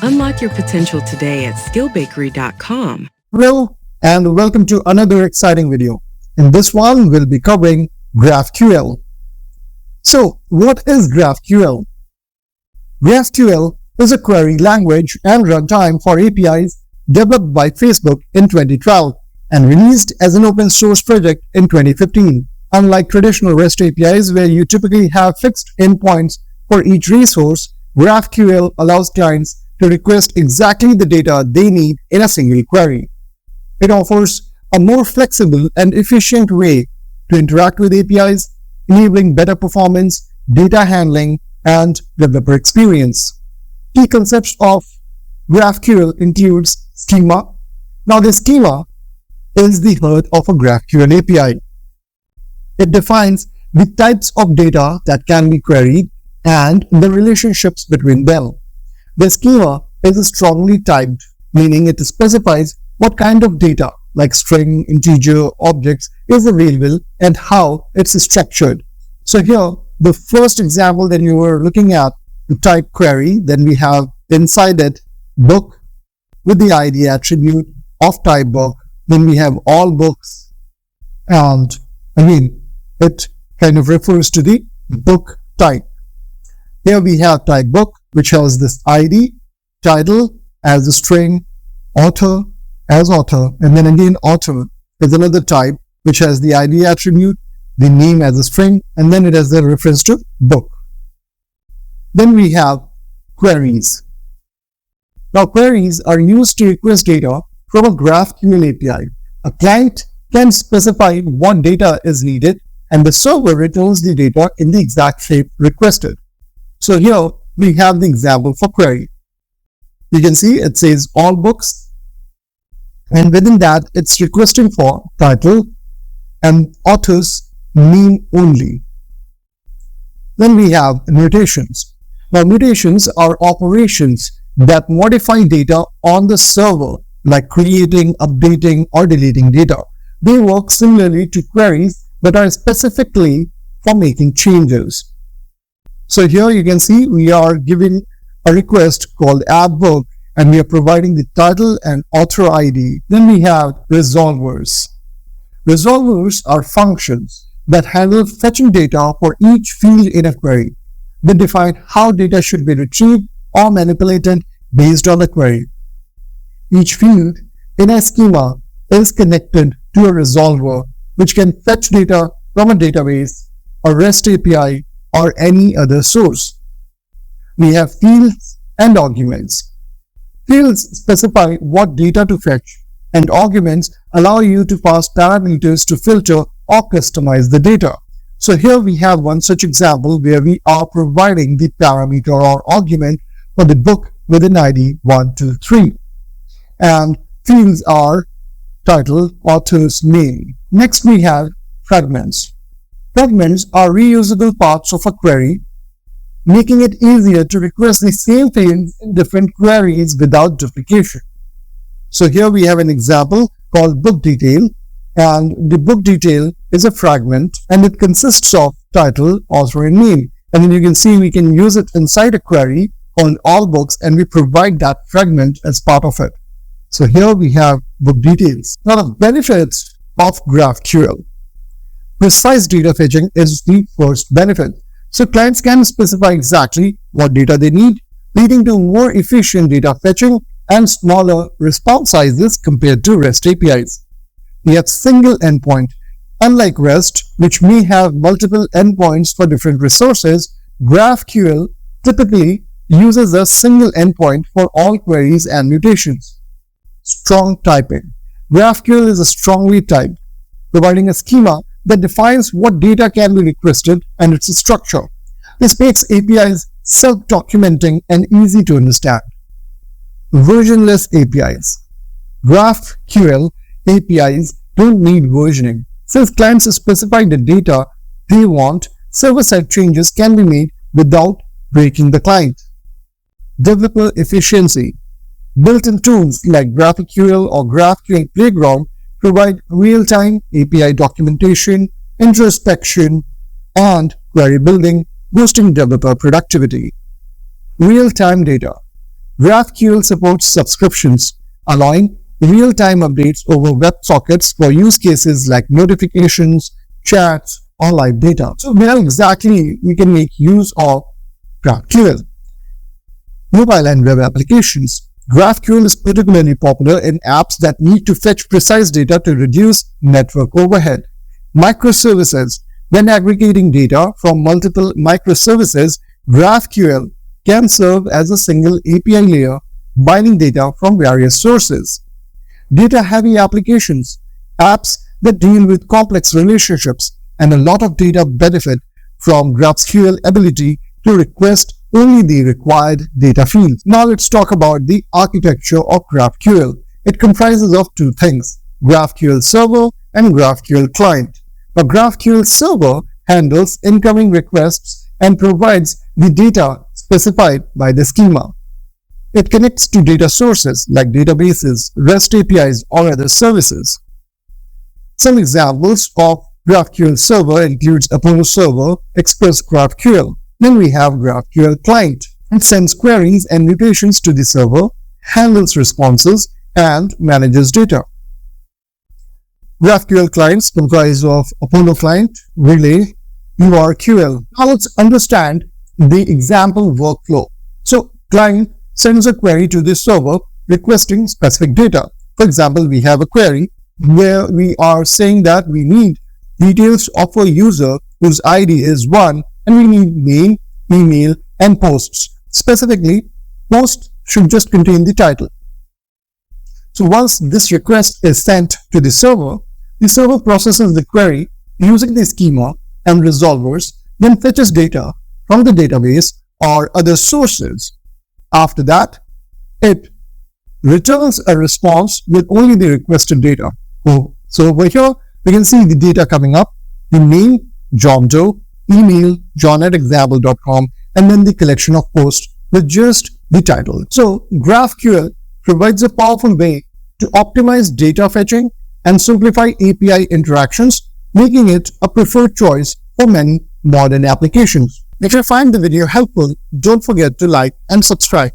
Unlock your potential today at skillbakery.com. Hello and welcome to another exciting video. In this one, we'll be covering GraphQL. So, what is GraphQL? GraphQL is a query language and runtime for APIs developed by Facebook in 2012 and released as an open source project in 2015. Unlike traditional REST APIs where you typically have fixed endpoints for each resource, GraphQL allows clients to request exactly the data they need in a single query. It offers a more flexible and efficient way to interact with APIs, enabling better performance, data handling, and developer experience. Key concepts of GraphQL includes schema. Now, the schema is the heart of a GraphQL API. It defines the types of data that can be queried and the relationships between them. The schema is strongly typed, meaning it specifies what kind of data, like string, integer, objects, is available and how it's structured. So here, the first example that you were looking at, the type query, then we have inside it book with the ID attribute of type book. Then we have all books, and again, it kind of refers to the book type. Here we have type book, which has this ID, title as a string, author as author, and then again author is another type which has the ID attribute, the name as a string, and then it has the reference to book. Then we have queries. Now, queries are used to request data from a GraphQL API. A client can specify what data is needed, and the server returns the data in the exact shape requested. So here we have the example for query. You can see it says all books, and within that it's requesting for title and author's name only. Then we have mutations. Now, mutations are operations that modify data on the server, like creating, updating, or deleting data. They work similarly to queries but are specifically for making changes. So here you can see we are giving a request called add book, and we are providing the title and author ID. Then we have resolvers. Resolvers are functions that handle fetching data for each field in a query. They define how data should be retrieved or manipulated based on the query. Each field in a schema is connected to a resolver which can fetch data from a database, a REST API, or any other source. We have fields and arguments. Fields specify what data to fetch, and arguments allow you to pass parameters to filter or customize the data. So here we have one such example where we are providing the parameter or argument for the book with an ID 1, 2, 3. And fields are title, author's name. Next we have fragments. Fragments are reusable parts of a query, making it easier to request the same fields in different queries without duplication. So here we have an example called book detail, and the book detail is a fragment and it consists of title, author, and name. And then you can see we can use it inside a query called all books, and we provide that fragment as part of it. So here we have book details. Now, the benefits of GraphQL. Precise data fetching is the first benefit. So clients can specify exactly what data they need, leading to more efficient data fetching and smaller response sizes compared to REST APIs. We have single endpoint. Unlike REST, which may have multiple endpoints for different resources, GraphQL typically uses a single endpoint for all queries and mutations. Strong typing. GraphQL is strongly typed, providing a schema that defines what data can be requested and its structure. This makes APIs self-documenting and easy to understand. Versionless APIs. GraphQL APIs don't need versioning. Since clients specify the data they want, server-side changes can be made without breaking the client. Developer efficiency. Built-in tools like GraphQL or GraphQL Playground provide real-time API documentation, introspection, and query building, boosting developer productivity. Real-time data. GraphQL supports subscriptions, allowing real-time updates over WebSockets for use cases like notifications, chats, or live data. So where exactly we can make use of GraphQL? Mobile and web applications. GraphQL is particularly popular in apps that need to fetch precise data to reduce network overhead. Microservices. When aggregating data from multiple microservices, GraphQL can serve as a single API layer, binding data from various sources. Data-heavy applications. Apps that deal with complex relationships and a lot of data benefit from GraphQL ability to request only the required data fields. Now let's talk about the architecture of GraphQL. It comprises of two things, GraphQL Server and GraphQL Client. A GraphQL Server handles incoming requests and provides the data specified by the schema. It connects to data sources like databases, REST APIs, or other services. Some examples of GraphQL Server includes Apollo Server, Express GraphQL. Then we have GraphQL Client. It sends queries and mutations to the server, handles responses, and manages data. GraphQL clients comprise of Apollo Client, Relay, URQL. Now let's understand the example workflow. So client sends a query to the server requesting specific data. For example, we have a query where we are saying that we need details of a user whose ID is 1 and we need name, email, and posts. Specifically, post should just contain the title. So once this request is sent to the server processes the query using the schema and resolvers, then fetches data from the database or other sources. After that, it returns a response with only the requested data. So over here, we can see the data coming up, the name, John Doe, email, john@example.com, and then the collection of posts with just the title. So GraphQL provides a powerful way to optimize data fetching and simplify API interactions, making it a preferred choice for many modern applications. If you find the video helpful, don't forget to like and subscribe.